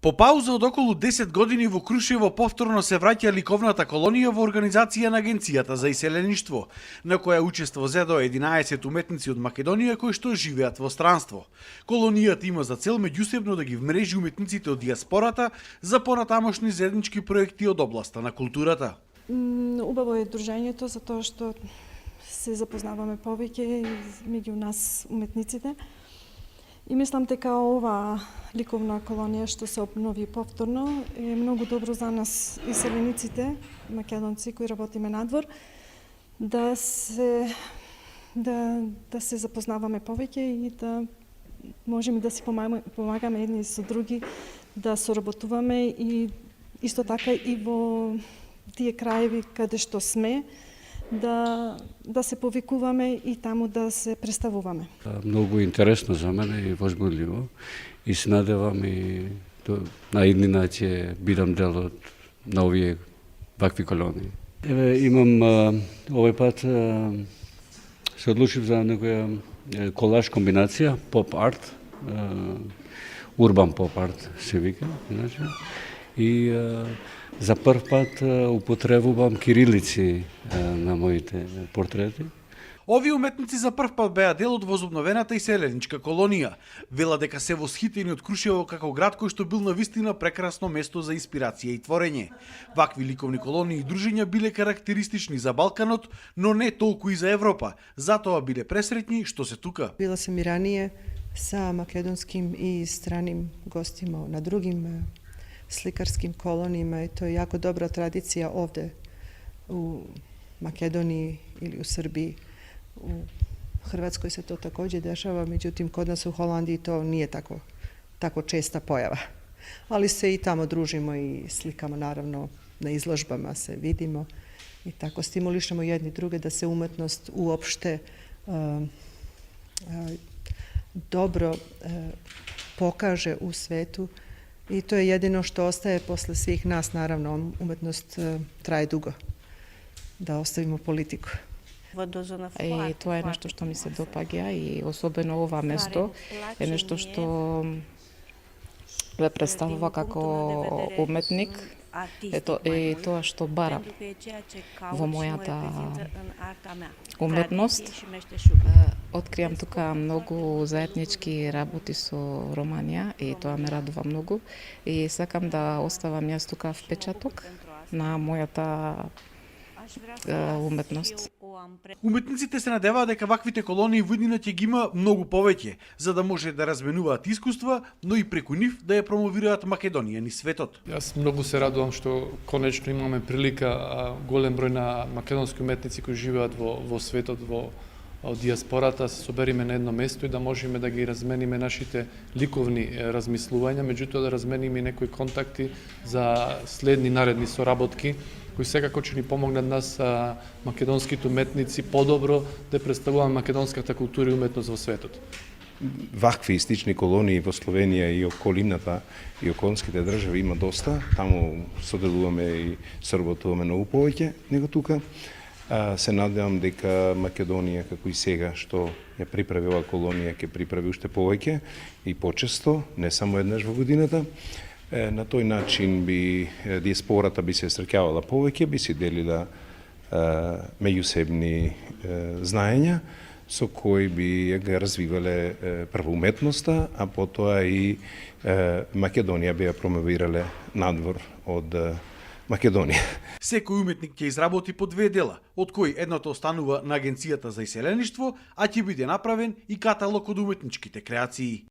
По пауза од околу 10 години во Крушево повторно се враќа ликовната колонија во организација на Агенцијата за иселеништво, на која учество зедо 11 уметници од Македонија кои што живеат во странство. Колонијата има за цел меѓусебно да ги вмрежи уметниците од диаспората за понатамошни заеднички проекти од областа на културата. Убаво е дружењето затоа што се запознаваме повеќе меѓу нас уметниците. И мислам дека ова ликовна колонија што се обнови повторно е многу добро за нас иселениците, македонци кои работиме надвор, да се запознаваме повеќе и да можеме да си помагаме едни со други, да соработуваме и исто така и во тие краеви каде што сме, да се повикуваме и таму да се представуваме. Многу интересно за мене и возбудливо и се надевам и на иднина ќе бидам дел од на овие вакви колонии. Имам овој пат се одлучив за некоја колаж комбинација, поп арт, урбан поп арт се вика, иначе. И за прв пат употребувам кирилици на моите портрети. Овие уметници за прв пат беа дел од возобновената иселеничка колонија. Вела дека се восхитени од Крушево како град кој што бил навистина прекрасно место за инспирација и творење. Вакви ликовни колонии и дружења биле карактеристични за Балканот, но не толку и за Европа. Затоа биле пресретни што се тука. Била сам и ранije sa makedonskim i stranim gostima na drugim slikarskim kolonijima i to je jako dobra tradicija ovde u Makedoniji ili u Srbiji. U Hrvatskoj se to takođe dešava, međutim kod nas u Holandiji to nije tako česta pojava. Ali se i tamo družimo i slikamo, naravno na izložbama se vidimo i tako stimulišemo jedni druge da se umetnost uopšte dobro pokaže u svetu. I to je jedino što ostaje posle svih nas, naravno, umetnost traje dugo, da ostavimo politiku. И тоа е нешто што ми се допаѓа и особено ова место е нешто што ме представува како уметник. Ето е тоа што барам во мојата уметност. Откријам тука многу заеднички работи со Романија и тоа ме радува многу и сакам да оставам јас тука впечаток на мојата уметност. Уметниците се надеваат дека ваквите колонии во иднина ќе ги има многу повеќе, за да може да разменуваат искуства, но и преку нив да ја промовираат Македонија низ светот. Јас многу се радувам што конечно имаме прилика голем број на македонски уметници кои живеат во светот, во диаспората, се собериме на едно место и да можеме да ги размениме нашите ликовни размислувања, меѓутоа да размениме и некои контакти за следни наредни соработки кои секако ќе ни помогнат нас македонските уметници подобро да представуваме македонската култура и уметност во светот. Вакви и слични колонии во Словенија и околината и околските држави има доста. Таму соделуваме и соработуваме многу повеќе него тука. Се надевам дека Македонија, како и сега, што ја приправи оваа колонија, ќе приправи уште повеќе и почесто, не само еднаш во годината. На тој начин би диаспората би се среќавала повеќе, би си делила меѓусебни знаења со кои би ја развивале прво уметноста, а потоа и Македонија би ја промовирале надвор од Македонија. Секој уметник ќе изработи по 2 дела, од кои едното останува на Агенцијата за иселеништво, а ќе биде направен и каталог од уметничките креации.